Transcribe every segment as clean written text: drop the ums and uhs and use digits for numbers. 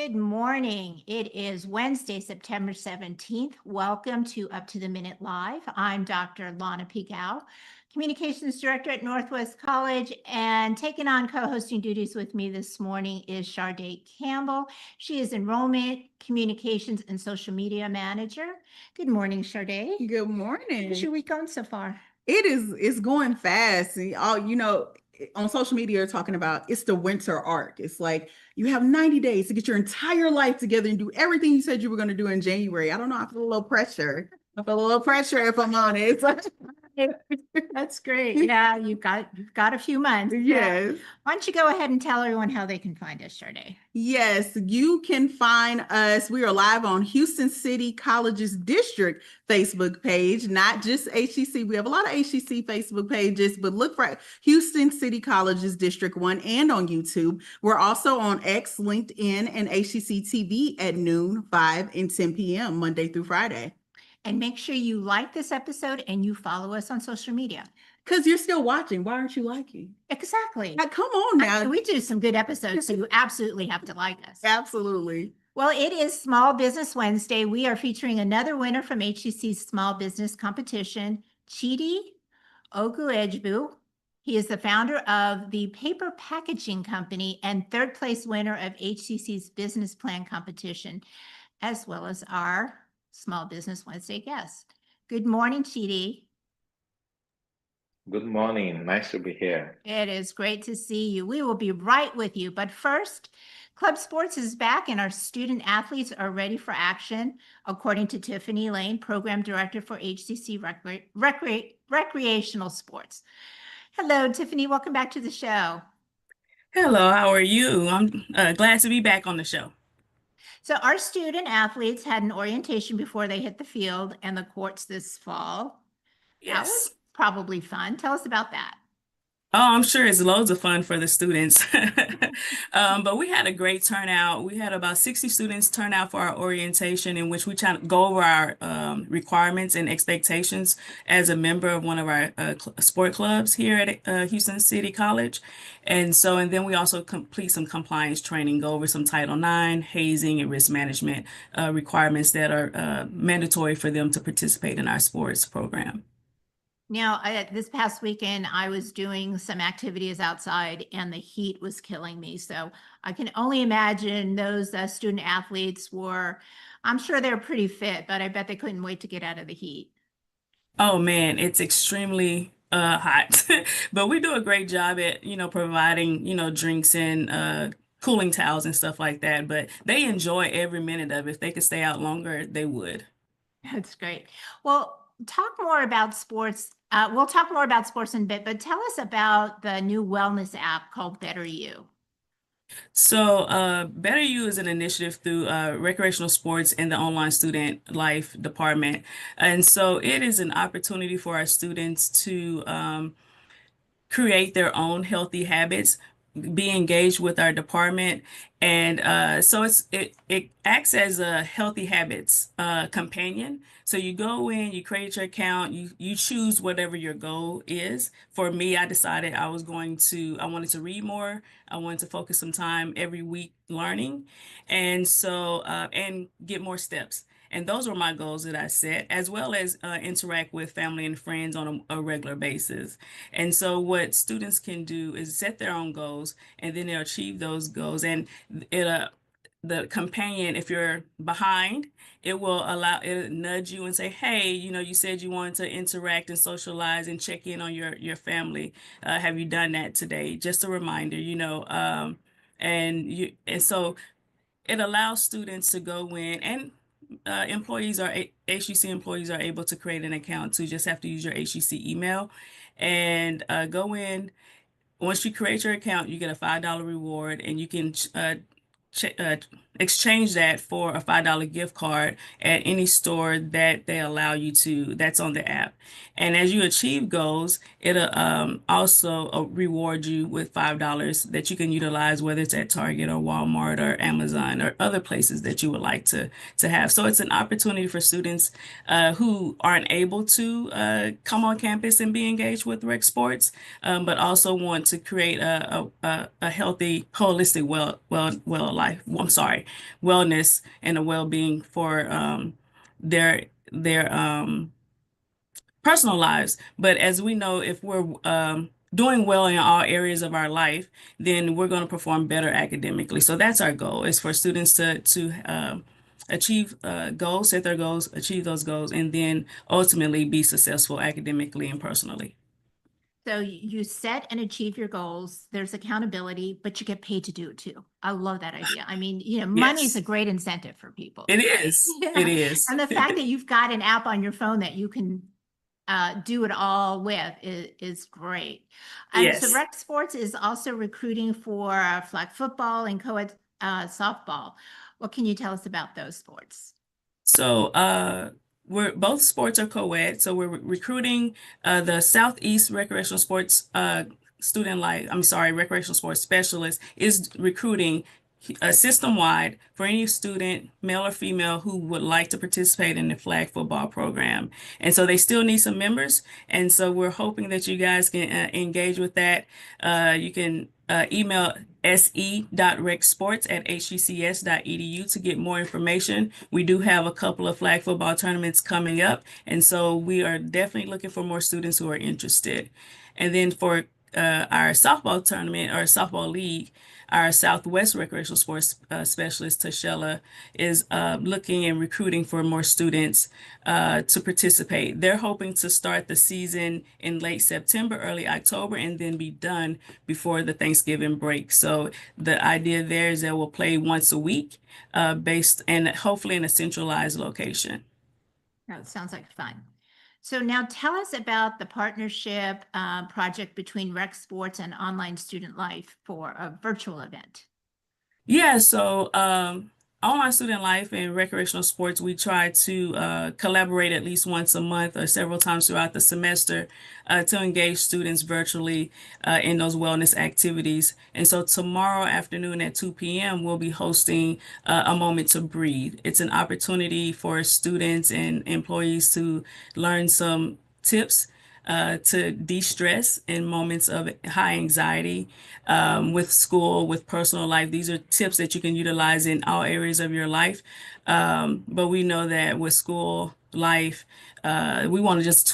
Good morning. It is Wednesday, September 17th. Welcome to Up to the Minute Live. I'm Dr. Lana Pigao, Communications Director at Northwest College, and taking on co-hosting duties with me this morning is Sharday Campbell. She is Enrollment, Communications, and Social Media Manager. Good morning, Sharday. Good morning. How's your week going so far? It's going fast. And on social media, you're talking about it's the winter arc. It's like you have 90 days to get your entire life together and do everything you said you were going to do in January. I don't know. I feel a little pressure. I feel a little pressure if I'm honest. That's great. Yeah, you've got a few months. Yes. Why don't you go ahead and tell everyone how they can find us, Sharday? Yes, you can find us. We are live on Houston City College's district Facebook page, not just HCC. We have a lot of HCC Facebook pages, but look for Houston City College's District 1 and on YouTube. We're also on X, LinkedIn, and HCCTV at noon, 5, and 10 p.m. Monday through Friday. And make sure you like this episode and you follow us on social media. Because you're still watching. Why aren't you liking? Exactly. Now, come on now. We do some good episodes, so you absolutely have to like us. Absolutely. Well, it is Small Business Wednesday. We are featuring another winner from HCC's Small Business Competition, Chidi Oguegbu. He is the founder of the paper packaging company and third place winner of HCC's Business Plan Competition, as well as our Small Business Wednesday guest. Good morning, Chidi. Good morning. Nice to be here. It is great to see you. We will be right with you. But first, club sports is back and our student athletes are ready for action, according to Tiffany Lane, Program Director for HCC Recreational Sports. Hello, Tiffany. Welcome back to the show. Hello, how are you? I'm glad to be back on the show. So our student athletes had an orientation before they hit the field and the courts this fall. Yes. That was probably fun. Tell us about that. Oh, I'm sure it's loads of fun for the students. But we had a great turnout. We had about 60 students turn out for our orientation, in which we try to go over our requirements and expectations as a member of one of our sport clubs here at Houston City College. And then we also complete some compliance training, go over some Title IX, hazing, and risk management requirements that are mandatory for them to participate in our sports program. Now, this past weekend, I was doing some activities outside and the heat was killing me. So I can only imagine those student athletes I'm sure they're pretty fit, but I bet they couldn't wait to get out of the heat. Oh man, it's extremely hot. But we do a great job at, providing, drinks and cooling towels and stuff like that. But they enjoy every minute of it. If they could stay out longer, they would. That's great. Well, talk more about sports. We'll talk more about sports in a bit, but tell us about the new wellness app called Better You. So, Better You is an initiative through Recreational Sports and the Online Student Life Department. And so it is an opportunity for our students to create their own healthy habits, be engaged with our department, and so it acts as a healthy habits companion. So you go in, you create your account, you choose whatever your goal is. For me, I decided I wanted to read more. I wanted to focus some time every week learning, and get more steps. And those were my goals that I set, as well as interact with family and friends on a regular basis. And so what students can do is set their own goals, and then they'll achieve those goals. And the companion, if you're behind, it'll nudge you and say, hey, you said you wanted to interact and socialize and check in on your family. Have you done that today? Just a reminder, and so it allows students to go in, and HCC employees are able to create an account too. Just have to use your HCC email and go in. Once you create your account, you get a $5 reward, and you can exchange that for a $5 gift card at any store that they allow you to, that's on the app. And as you achieve goals, it'll also reward you with $5 that you can utilize, whether it's at Target or Walmart or Amazon or other places that you would like to have. So it's an opportunity for students who aren't able to come on campus and be engaged with rec sports, but also want to create a healthy, holistic, wellness and a well-being for their personal lives. But as we know, if we're doing well in all areas of our life, then we're going to perform better academically. So that's our goal, is for students to achieve goals, set their goals, achieve those goals, and then ultimately be successful academically and personally. So you set and achieve your goals. There's accountability, but you get paid to do it too. I love that idea. I mean, money is a Yes, great incentive for people. it is. Yeah. It is. And the fact that you've got an app on your phone that you can do it all with is great. So Yes. Rec Sports is also recruiting for flag football and co-ed softball. What can you tell us about those sports? So we're both sports are co-ed. So we're recruiting the Southeast Recreational Sports Recreational Sports Specialist is recruiting system-wide for any student, male or female, who would like to participate in the flag football program. And so they still need some members. And so we're hoping that you guys can engage with that. You can email se.recsports@hccs.edu to get more information. We do have a couple of flag football tournaments coming up, and so we are definitely looking for more students who are interested. And then for our softball tournament or softball league, our Southwest Recreational Sports Specialist, Tashella, is looking and recruiting for more students to participate. They're hoping to start the season in late September, early October, and then be done before the Thanksgiving break. So the idea there is that we'll play once a week based and hopefully in a centralized location. That sounds like fun. So now tell us about the partnership project between Rec Sports and Online Student Life for a virtual event. Yeah, so Online Student Life and Recreational Sports, we try to collaborate at least once a month or several times throughout the semester to engage students virtually in those wellness activities. And so tomorrow afternoon at 2 p.m., we'll be hosting a Moment to Breathe. It's an opportunity for students and employees to learn some tips to de-stress in moments of high anxiety with school, with personal life. These are tips that you can utilize in all areas of your life. But we know that with school life, we want to just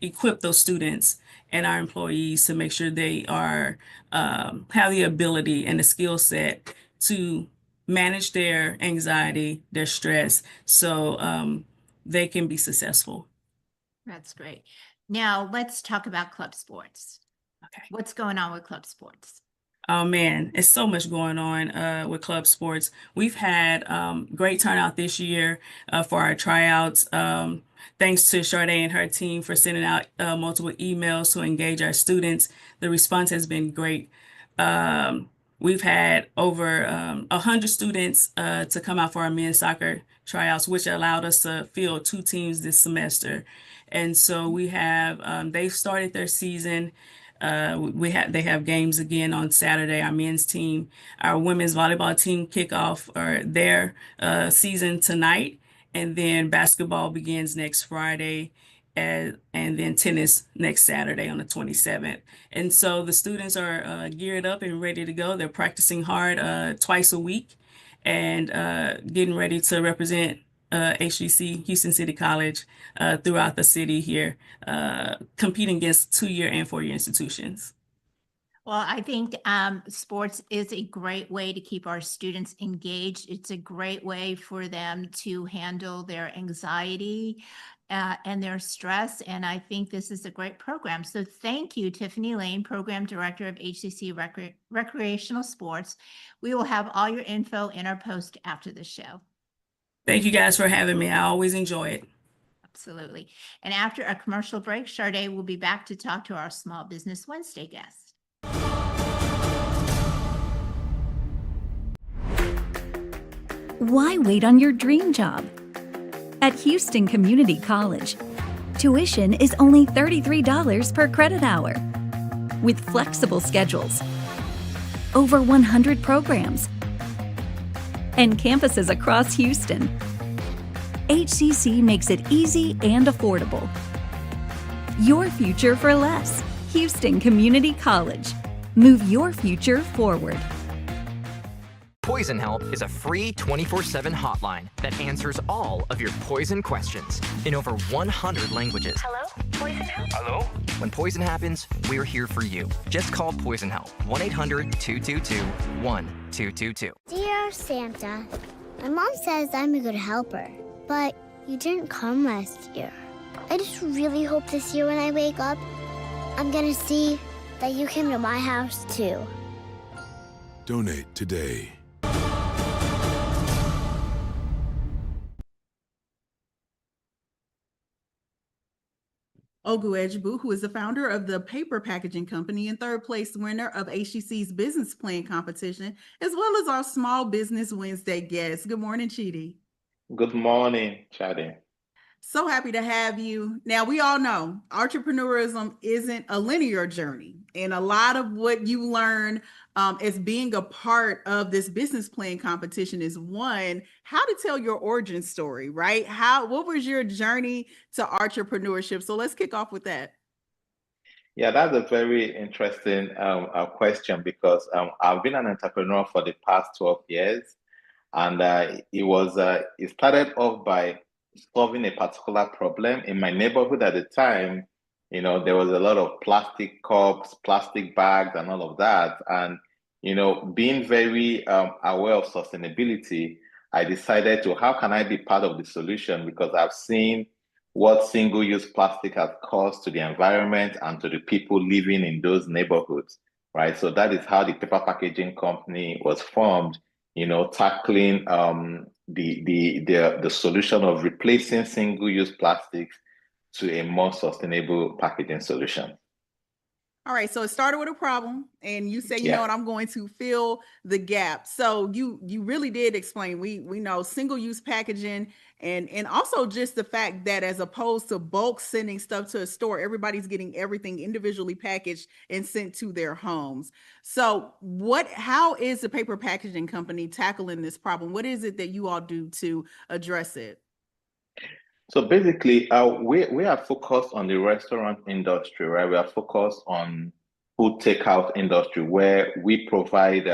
equip those students and our employees to make sure they are have the ability and the skill set to manage their anxiety, their stress, so they can be successful. That's great. Now let's talk about club sports. Okay. What's going on with club sports? Oh man, it's so much going on with club sports. We've had great turnout this year for our tryouts. Thanks to Sade and her team for sending out multiple emails to engage our students. The response has been great. We've had over 100 students to come out for our men's soccer tryouts, which allowed us to field 2 teams this semester. And so we have, they've started their season. They have games again on Saturday. Our men's team, our women's volleyball team kick off their season tonight, and then basketball begins next Friday, and then tennis next Saturday on the 27th. And so the students are geared up and ready to go. They're practicing hard twice a week and getting ready to represent HCC, Houston City College, throughout the city here, competing against 2-year and 4-year institutions. Well, I think sports is a great way to keep our students engaged. It's a great way for them to handle their anxiety and their stress. And I think this is a great program. So thank you, Tiffany Lane, Program Director of HCC Recreational Sports. We will have all your info in our post after the show. Thank you guys for having me. I always enjoy it. Absolutely. And after a commercial break, Sade will be back to talk to our Small Business Wednesday guest. Why wait on your dream job? At Houston Community College, tuition is only $33 per credit hour, with flexible schedules, over 100 programs, and campuses across Houston. HCC makes it easy and affordable. Your future for less. Houston Community College. Move your future forward. Poison Help is a free 24/7 hotline that answers all of your poison questions in over 100 languages. Hello? Poison Help? Hello? When poison happens, we're here for you. Just call Poison Help, 1-800-222-1222. Dear Santa, my mom says I'm a good helper, but you didn't come last year. I just really hope this year when I wake up, I'm gonna see that you came to my house too. Donate today. Oguegbu, who is the founder of the paper packaging company and third place winner of HCC's business plan competition, as well as our Small Business Wednesday guest. Good morning, Chidi. Good morning, Chidi. So happy to have you. Now, we all know entrepreneurism isn't a linear journey, and a lot of what you learn as being a part of this business plan competition is one, how to tell your origin story, right? What was your journey to entrepreneurship? So let's kick off with that. Yeah, that's a very interesting question because I've been an entrepreneur for the past 12 years, and it started off by solving a particular problem in my neighborhood at the time. You know, there was a lot of plastic cups, plastic bags, and all of that. And, you know, being very aware of sustainability, I decided to, how can I be part of the solution? Because I've seen what single-use plastic has caused to the environment and to the people living in those neighborhoods, right? So that is how the paper packaging company was formed, you know, tackling the solution of replacing single-use plastics to a more sustainable packaging solution. All right, so it started with a problem, and you say, you know what, I'm going to fill the gap. So you really did explain. We know single-use packaging, and also just the fact that as opposed to bulk sending stuff to a store, everybody's getting everything individually packaged and sent to their homes. So how is the paper packaging company tackling this problem? What is it that you all do to address it? So basically, we are focused on the restaurant industry, right? We are focused on food takeout industry, where we provide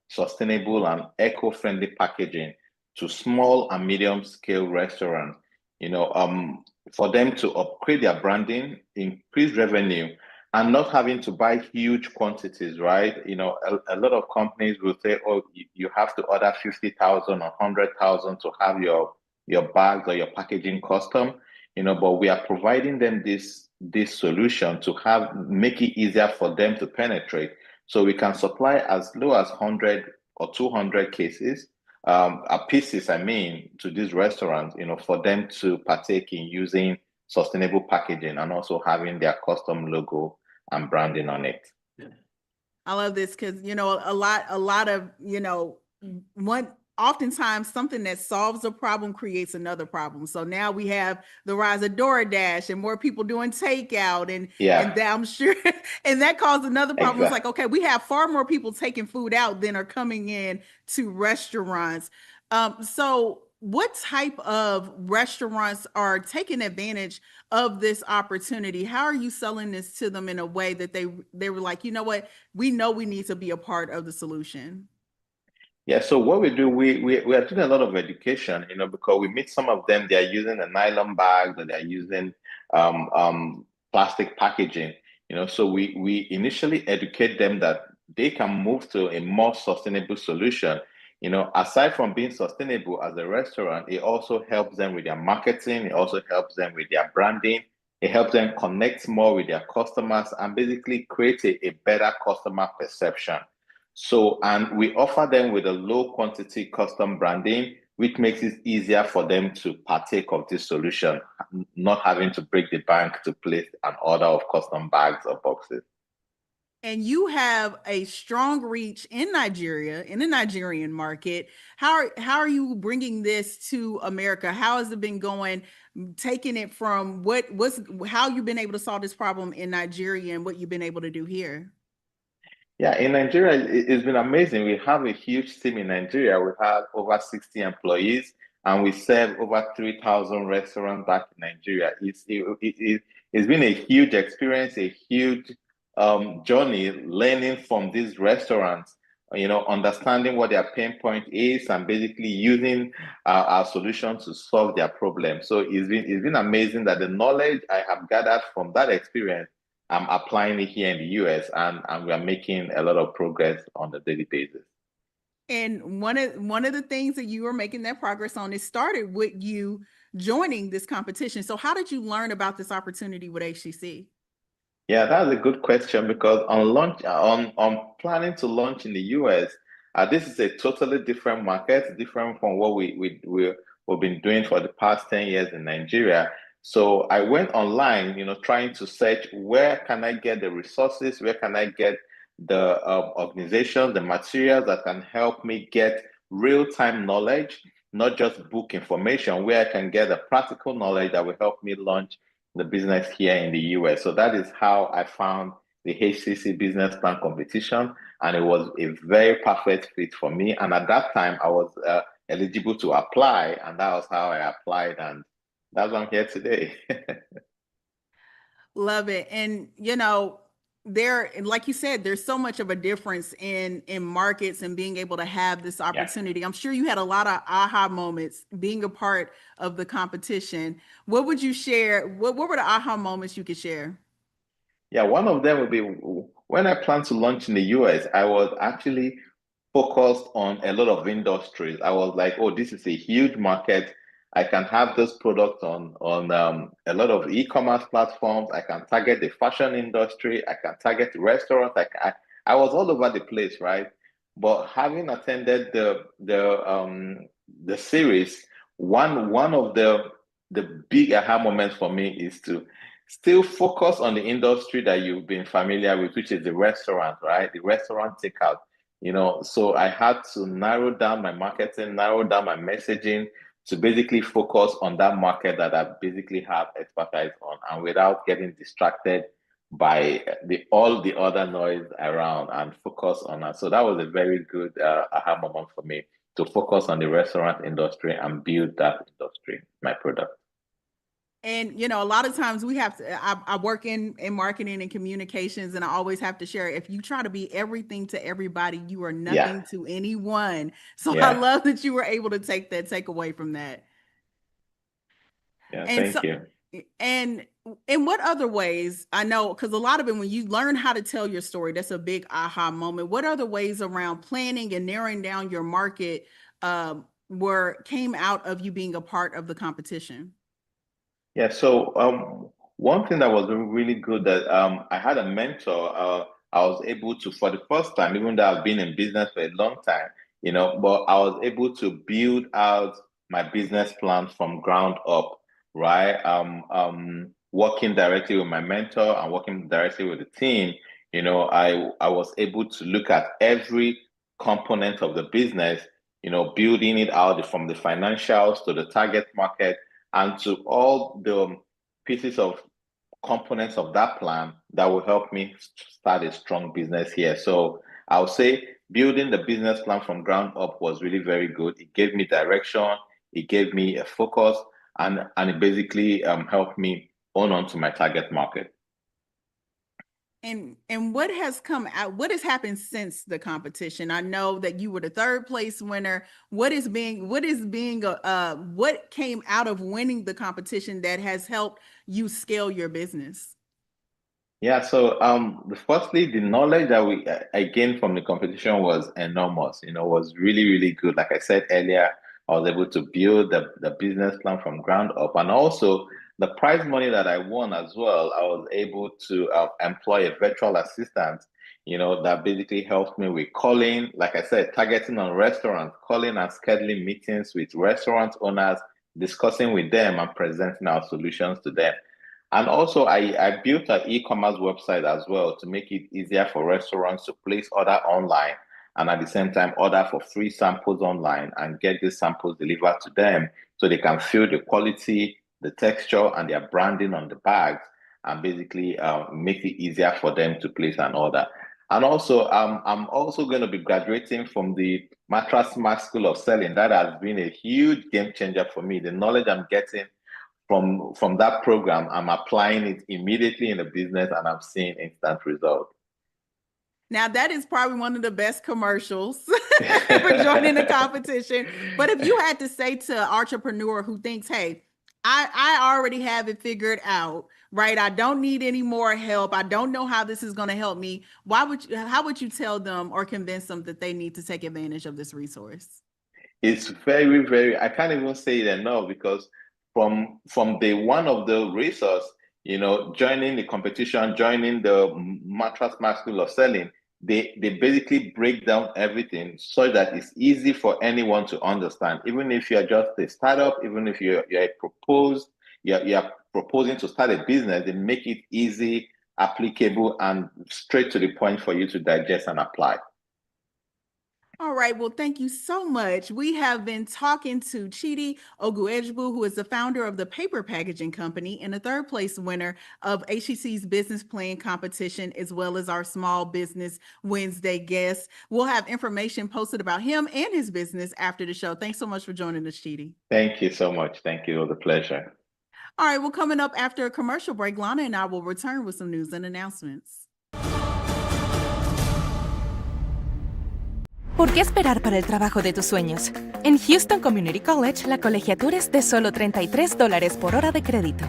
sustainable and eco-friendly packaging to small and medium-scale restaurants. You know, for them to upgrade their branding, increase revenue, and not having to buy huge quantities, right? You know, a lot of companies will say, "Oh, you have to order 50,000 or 100,000 to have your bags or your packaging custom," you know, but we are providing them this solution to make it easier for them to penetrate. So we can supply as low as 100 or 200 pieces, I mean, to these restaurants, you know, for them to partake in using sustainable packaging and also having their custom logo and branding on it. I love this because, you know, a lot of, you know, oftentimes something that solves a problem creates another problem. So now we have the rise of DoorDash and more people doing takeout and that, I'm sure, and that caused another problem. Exactly. It's like, okay, we have far more people taking food out than are coming in to restaurants. So what type of restaurants are taking advantage of this opportunity? How are you selling this to them in a way that they were like, you know what, we know we need to be a part of the solution? Yeah, so what we do, we are doing a lot of education, you know, because we meet some of them, they are using a nylon bag, that they are using plastic packaging, you know, so we initially educate them that they can move to a more sustainable solution. You know, aside from being sustainable as a restaurant, it also helps them with their marketing, it also helps them with their branding, it helps them connect more with their customers and basically create a better customer perception. So, and we offer them with a low quantity custom branding, which makes it easier for them to partake of this solution, not having to break the bank to place an order of custom bags or boxes. And you have a strong reach in Nigeria, in the Nigerian market. How are you bringing this to America? How has it been going, taking it from how you've been able to solve this problem in Nigeria and what you've been able to do here? Yeah, in Nigeria, it's been amazing. We have a huge team in Nigeria. We have over 60 employees, and we serve over 3,000 restaurants back in Nigeria. It's been a huge experience, a huge journey learning from these restaurants understanding what their pain point is and basically using our solution to solve their problem. So it's been amazing that the knowledge I have gathered from that experience, I'm applying it here in the US, and we are making a lot of progress on a daily basis. And one of the things that you are making that progress on, it started with you joining this competition. So how did you learn about this opportunity with HCC? Yeah, that's a good question, because on planning to launch in the US, this is a totally different market, different from what we've been doing for the past 10 years in Nigeria. So I went online, trying to search, where can I get the resources, where can I get the organizations, the materials that can help me get real-time knowledge, not just book information, where I can get the practical knowledge that will help me launch the business here in the US. So that is how I found the HCC business plan competition, and it was a very perfect fit for me. And at that time, I was eligible to apply, and that was how I applied, and that's why I'm here today. Love it. And there, like you said, there's so much of a difference in markets and being able to have this opportunity. I'm sure you had a lot of aha moments being a part of the competition. What would you share? What were the aha moments you could share? Yeah, one of them would be when I planned to launch in the US, I was actually focused on a lot of industries. I was like, oh, this is a huge market. I can have this product on a lot of e-commerce platforms. I can target the fashion industry. I can target the restaurants. I was all over the place, right? But having attended the series, one of the big aha moments for me is to still focus on the industry that you've been familiar with, which is the restaurant, right? The restaurant takeout. So I had to narrow down my marketing, narrow down my messaging to basically focus on that market that I basically have expertise on, and without getting distracted by all the other noise around, and focus on that. So that was a very good aha moment for me, to focus on the restaurant industry and build that industry, my product. And, a lot of times we have to, I work in marketing and communications, and I always have to share, if you try to be everything to everybody, you are nothing to anyone. So I love that you were able to take away from that. Yeah, and thank you. And in what other ways, I know, because a lot of it, when you learn how to tell your story, that's a big aha moment. What other ways around planning and narrowing down your market came out of you being a part of the competition? Yeah, so one thing that was really good, that I had a mentor. I was able to, for the first time, even though I've been in business for a long time, but I was able to build out my business plan from ground up, right? Working directly with my mentor and working directly with the team, I was able to look at every component of the business, building it out from the financials to the target market, and to all the pieces of components of that plan that will help me start a strong business here. So I'll say building the business plan from ground up was really very good. It gave me direction, it gave me a focus, and it basically helped me own on to my target market. And what has come out, what has happened since the competition? I know that you were the third place winner. What came out of winning the competition that has helped you scale your business? Yeah, so firstly, the knowledge that I gained from the competition was enormous, was really, really good. Like I said earlier, I was able to build the business plan from ground up, and also the prize money that I won as well. I was able to employ a virtual assistant, that basically helped me with calling, like I said, targeting on restaurants, calling and scheduling meetings with restaurant owners, discussing with them and presenting our solutions to them. And also, I built an e-commerce website as well to make it easier for restaurants to place order online, and at the same time order for free samples online and get these samples delivered to them, so they can feel the quality, the texture, and their branding on the bags, and basically make it easier for them to place an order. And also, I'm also going to be graduating from the Mattress Smart School of Selling. That has been a huge game changer for me. The knowledge I'm getting from that program, I'm applying it immediately in the business, and I'm seeing instant results. Now that is probably one of the best commercials for joining the competition. But if you had to say to an entrepreneur who thinks, hey, I already have it figured out, right? I don't need any more help. I don't know how this is going to help me. How would you tell them or convince them that they need to take advantage of this resource? It's very, very, I can't even say it enough because from day one of the resource, joining the competition, joining the Mattress School of Selling, they basically break down everything so that it's easy for anyone to understand. Even if you're just a startup, even if you're proposing to start a business, they make it easy, applicable, and straight to the point for you to digest and apply. All right. Well, thank you so much. We have been talking to Chidi Oguegbu, who is the founder of the paper packaging company and a third place winner of HCC's business plan competition, as well as our Small Business Wednesday guest. We'll have information posted about him and his business after the show. Thanks so much for joining us, Chidi. Thank you so much. Thank you. It was a pleasure. All right. Well, coming up after a commercial break, Lana and I will return with some news and announcements. ¿Por qué esperar para el trabajo de tus sueños? En Houston Community College, la colegiatura es de solo $33 por hora de crédito.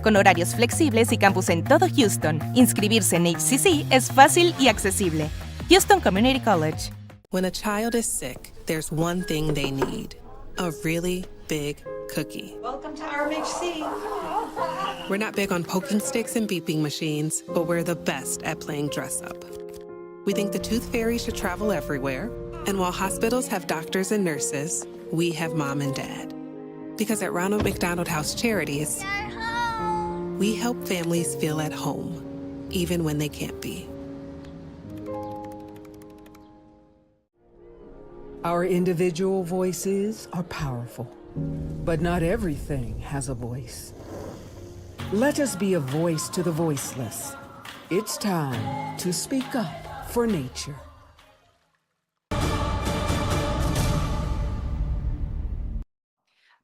Con horarios flexibles y campus en todo Houston, inscribirse en HCC es fácil y accesible. Houston Community College. When a child is sick, there's one thing they need: a really big cookie. Welcome to RMHC. We're not big on poking sticks and beeping machines, but we're the best at playing dress up. We think the Tooth Fairy should travel everywhere. And while hospitals have doctors and nurses, we have mom and dad. Because at Ronald McDonald House Charities, we help families feel at home, even when they can't be. Our individual voices are powerful, but not everything has a voice. Let us be a voice to the voiceless. It's time to speak up for nature.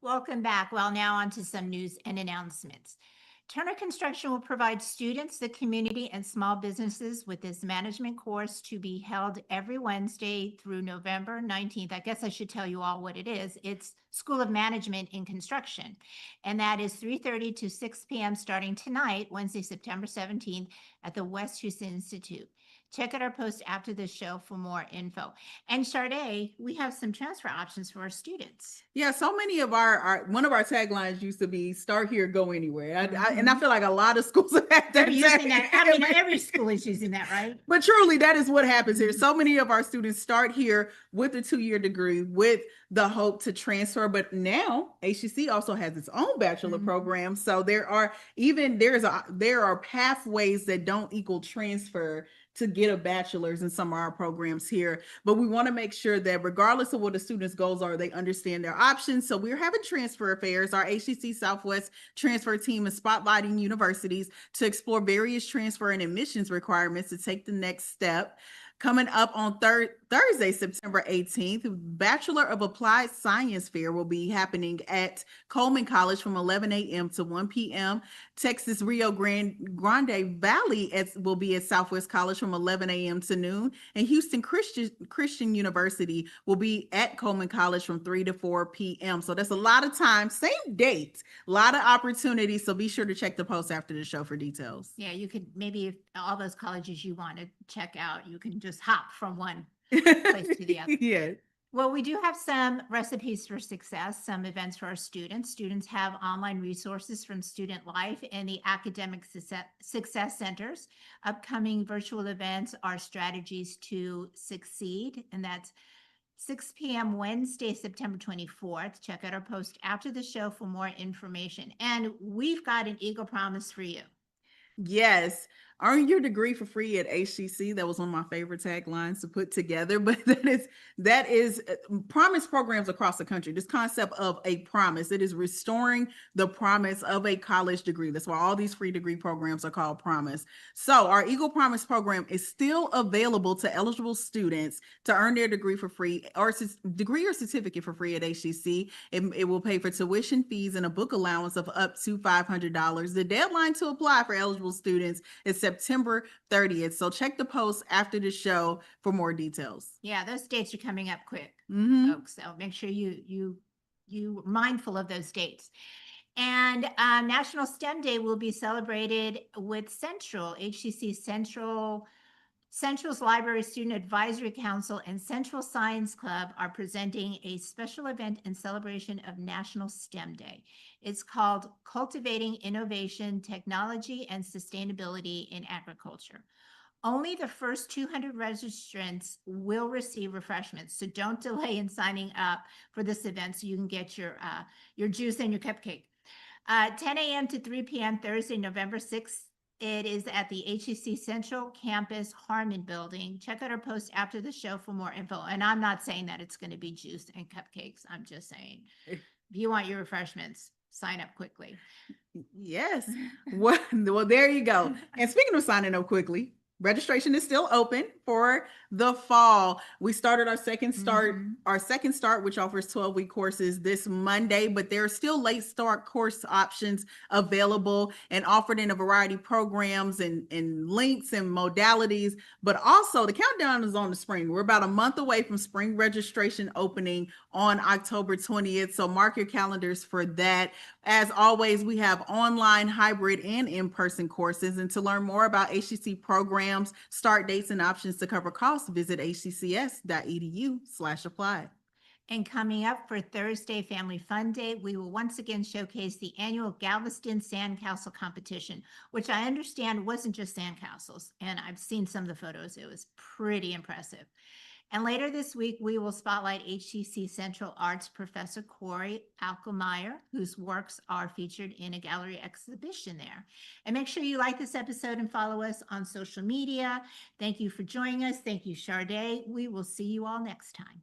Welcome back. Well, now on to some news and announcements. Turner Construction will provide students, the community, and small businesses with this management course to be held every Wednesday through November 19th. I guess I should tell you all what it is. It's School of Management in Construction, and that is 3:30 to 6 p.m. starting tonight, Wednesday, September 17th, at the West Houston Institute. Check out our post after this show for more info. And Sade, we have some transfer options for our students. Yeah, so many of our one of our taglines used to be "Start here, go anywhere," and I feel like a lot of schools have had that. They're using that. I mean, every school is using that, right? But truly, that is what happens here. So many of our students start here with a 2-year degree with the hope to transfer. But now HCC also has its own bachelor program. So there are pathways that don't equal transfer to get a bachelor's in some of our programs here. But we want to make sure that regardless of what the students' goals are, they understand their options. So we're having transfer affairs. Our HCC Southwest transfer team is spotlighting universities to explore various transfer and admissions requirements to take the next step. Coming up on Thursday, September 18th, Bachelor of Applied Science Fair will be happening at Coleman College from 11 a.m. to 1 p.m. Texas Rio Grande Valley will be at Southwest College from 11 a.m. to noon. And Houston Christian University will be at Coleman College from 3 to 4 p.m. So that's a lot of time, same date, a lot of opportunities. So be sure to check the post after the show for details. Yeah, you could maybe, if all those colleges you want to check out, you can just hop from one place to the other. Yeah. Well, we do have some recipes for success, some events for our students. Students have online resources from Student Life and the Academic Success Centers. Upcoming virtual events are Strategies to Succeed, and that's 6 p.m. Wednesday, September 24th. Check out our post after the show for more information. And we've got an Eagle Promise for you. Yes. Earn your degree for free at HCC. That was one of my favorite taglines to put together, but that is promise programs across the country. This concept of a promise, it is restoring the promise of a college degree. That's why all these free degree programs are called Promise. So our Eagle Promise program is still available to eligible students to earn their degree for free, or degree or certificate for free at HCC. It will pay for tuition fees and a book allowance of up to $500. The deadline to apply for eligible students is September 30th. So check the post after the show for more details. Yeah, those dates are coming up quick, Mhm. folks. So make sure you mindful of those dates. And National STEM Day will be celebrated with Central, HCC Central's Library Student Advisory Council and Central Science Club are presenting a special event in celebration of National STEM Day. It's called Cultivating Innovation, Technology, and Sustainability in Agriculture. Only the first 200 registrants will receive refreshments, so don't delay in signing up for this event so you can get your juice and your cupcake. 10 a.m. to 3 p.m. Thursday, November 6th. It is at the HCC Central Campus Harmon Building. Check out our post after the show for more info. And I'm not saying that it's going to be juice and cupcakes. I'm just saying, if you want your refreshments, sign up quickly. Yes. Well, there you go. And speaking of signing up quickly, registration is still open for the fall. We started our second start, which offers 12-week courses this Monday, but there are still late start course options available and offered in a variety of programs and links and modalities. But also the countdown is on the spring. We're about a month away from spring registration opening on October 20th. So mark your calendars for that. As always, we have online, hybrid, and in-person courses. And to learn more about HCC programs, start dates, and options to cover costs, visit hccs.edu/apply. And coming up for Thursday Family Fun Day, we will once again showcase the annual Galveston Sandcastle competition, which I understand wasn't just sandcastles. And I've seen some of the photos. It was pretty impressive. And later this week, we will spotlight HCC Central Arts professor Corey Alkemeyer, whose works are featured in a gallery exhibition there. And make sure you like this episode and follow us on social media. Thank you for joining us. Thank you, Sade. We will see you all next time.